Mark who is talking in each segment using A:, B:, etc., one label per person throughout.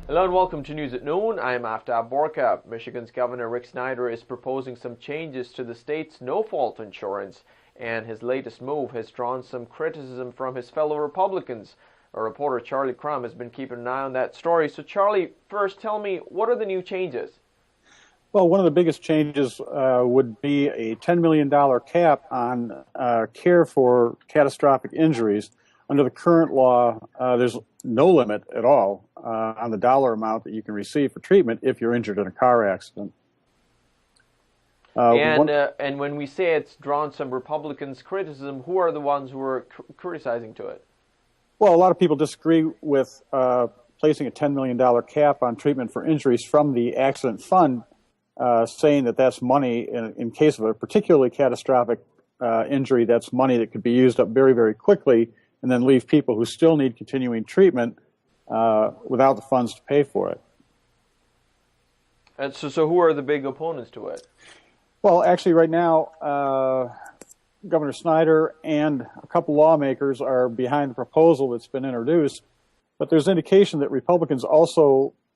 A: Hello and welcome to News at Noon. I'm Aftab Borka. Michigan's Governor Rick Snyder is proposing some changes to the state's NoFault insurance, and his latest move has drawn some criticism from his fellow Republicans. Our reporter Charlie Crum has been keeping an eye on that story. So Charlie, first tell me, what are the new changes?
B: Well, one of the biggest changes would be a $10 million cap on care for catastrophic injuries. Under the current law, there's no limit at all on the dollar amount that you can receive for treatment if you're injured in a car accident.
A: And when we say it's drawn some Republicans' criticism, who are the ones who are criticizing to it?
B: Well, a lot of people disagree with placing a $10 million cap on treatment for injuries from the accident fund, saying that that's money in case of a particularly catastrophic injury. That's money that could be used up very, very quickly and then leave people who still need continuing treatment without the funds to pay for it.
A: And so who are the big opponents to it?
B: Well, actually, right now, Governor Snyder and a couple lawmakers are behind the proposal that's been introduced, but there's indication that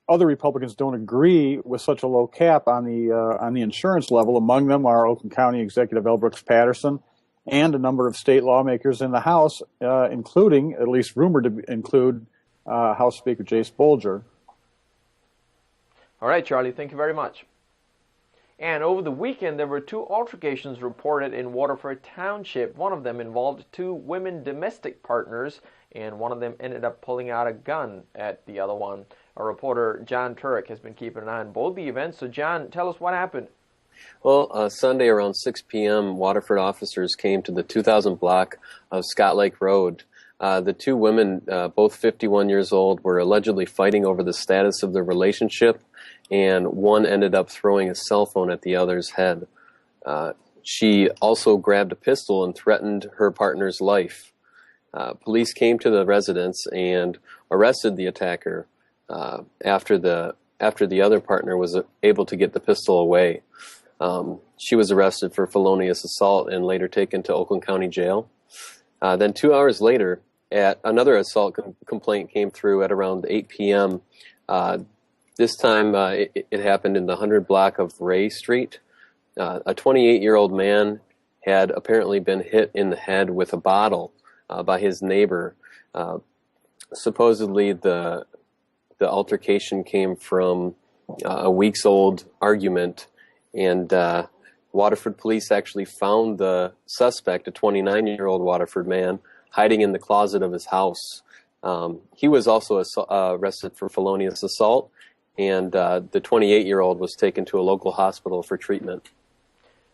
B: other Republicans don't agree with such a low cap on the insurance level. Among them are Oakland County Executive L. Brooks Patterson and a number of state lawmakers in the House, including, at least rumored to include, House Speaker Jace Bolger.
A: All right, Charlie, thank you very much. And over the weekend, there were two altercations reported in Waterford Township. One of them involved two women domestic partners, and one of them ended up pulling out a gun at the other one. Our reporter, John Turek, has been keeping an eye on both the events. So, John, tell us what happened.
C: Well, Sunday around 6 p.m., Waterford officers came to the 2000 block of Scott Lake Road. The two women, both 51 years old, were allegedly fighting over the status of their relationship, and one ended up throwing a cell phone at the other's head. She also grabbed a pistol and threatened her partner's life. Police came to the residence and arrested the attacker after the other partner was able to get the pistol away. She was arrested for felonious assault and later taken to Oakland County Jail. Then 2 hours later, another assault complaint came through at around 8 p.m. This time it happened in the 100 block of Ray Street. A 28-year-old man had apparently been hit in the head with a bottle by his neighbor. Supposedly the altercation came from a weeks-old argument, and Waterford police actually found the suspect, a 29-year-old Waterford man, hiding in the closet of his house. He was also arrested for felonious assault, and the 28-year-old was taken to a local hospital for treatment.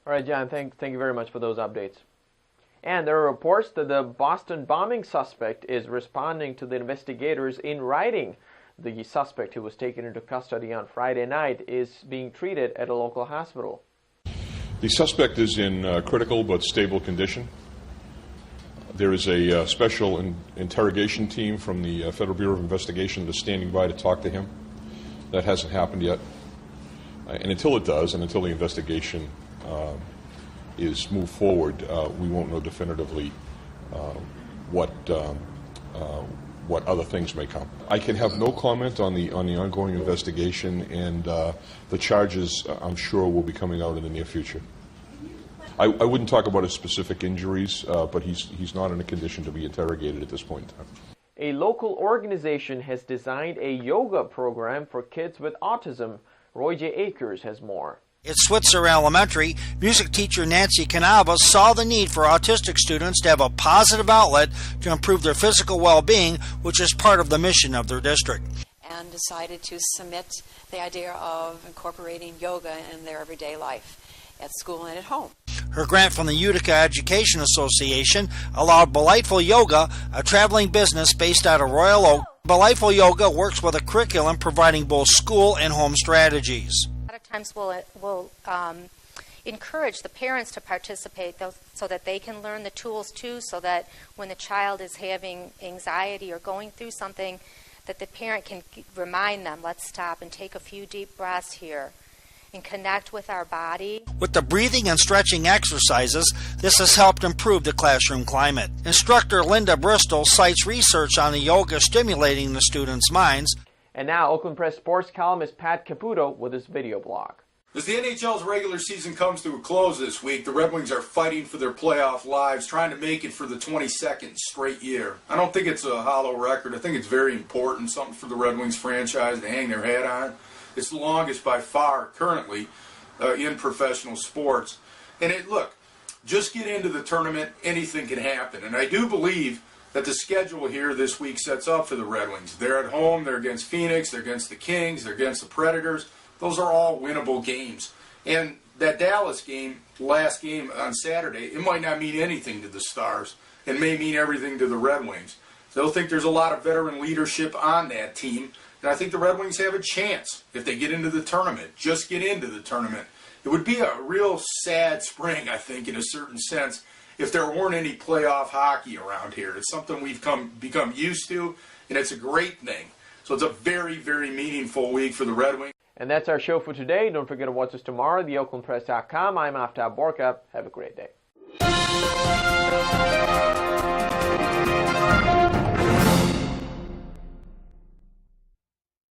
A: All right, John, thank you very much for those updates. And there are reports that the Boston bombing suspect is responding to the investigators in writing. The suspect, who was taken into custody on Friday night, is being treated at a local hospital.
D: The suspect is in critical but stable condition. There is a special interrogation team from the Federal Bureau of Investigation that is standing by to talk to him. That hasn't happened yet. And until it does, and until the investigation is moved forward, we won't know definitively what other things may come. I can have no comment on the ongoing investigation, and the charges, I'm sure, will be coming out in the near future. I wouldn't talk about his specific injuries, but he's not in a condition to be interrogated at this point in time.
A: A local organization has designed a yoga program for kids with autism. Roy J. Akers has more.
E: At Switzer Elementary, music teacher Nancy Canavas saw the need for autistic students to have a positive outlet to improve their physical well-being, which is part of the mission of their district.
F: And decided to submit the idea of incorporating yoga in their everyday life at school and at home.
E: Her grant from the Utica Education Association allowed Delightful Yoga, a traveling business based out of Royal Oak. Delightful Yoga works with a curriculum providing both school and home strategies.
G: A lot of times we'll encourage the parents to participate so that they can learn the tools too, so that when the child is having anxiety or going through something, that the parent can remind them, let's stop and take a few deep breaths here and connect with our body.
E: With the breathing and stretching exercises, this has helped improve the classroom climate. Instructor Linda Bristol cites research on the yoga stimulating the students' minds.
A: And now, Oakland Press sports columnist Pat Caputo with his video blog.
H: As the NHL's regular season comes to a close this week, the Red Wings are fighting for their playoff lives, trying to make it for the 22nd straight year. I don't think it's a hollow record. I think it's very important, something for the Red Wings franchise to hang their hat on. It's the longest by far currently in professional sports. And look, just get into the tournament, anything can happen. And I do believe that the schedule here this week sets up for the Red Wings. They're at home, they're against Phoenix, they're against the Kings, they're against the Predators. Those are all winnable games. And that Dallas game, last game on Saturday, it might not mean anything to the Stars. It may mean everything to the Red Wings. They'll think there's a lot of veteran leadership on that team. And I think the Red Wings have a chance if they get into the tournament. Just get into the tournament. It would be a real sad spring, I think, in a certain sense, if there weren't any playoff hockey around here. It's something we've become used to, and it's a great thing. So it's a very, very meaningful week for the Red Wings.
A: And that's our show for today. Don't forget to watch us tomorrow at theoaklandpress.com. I'm Aftab Borka. Have a great day.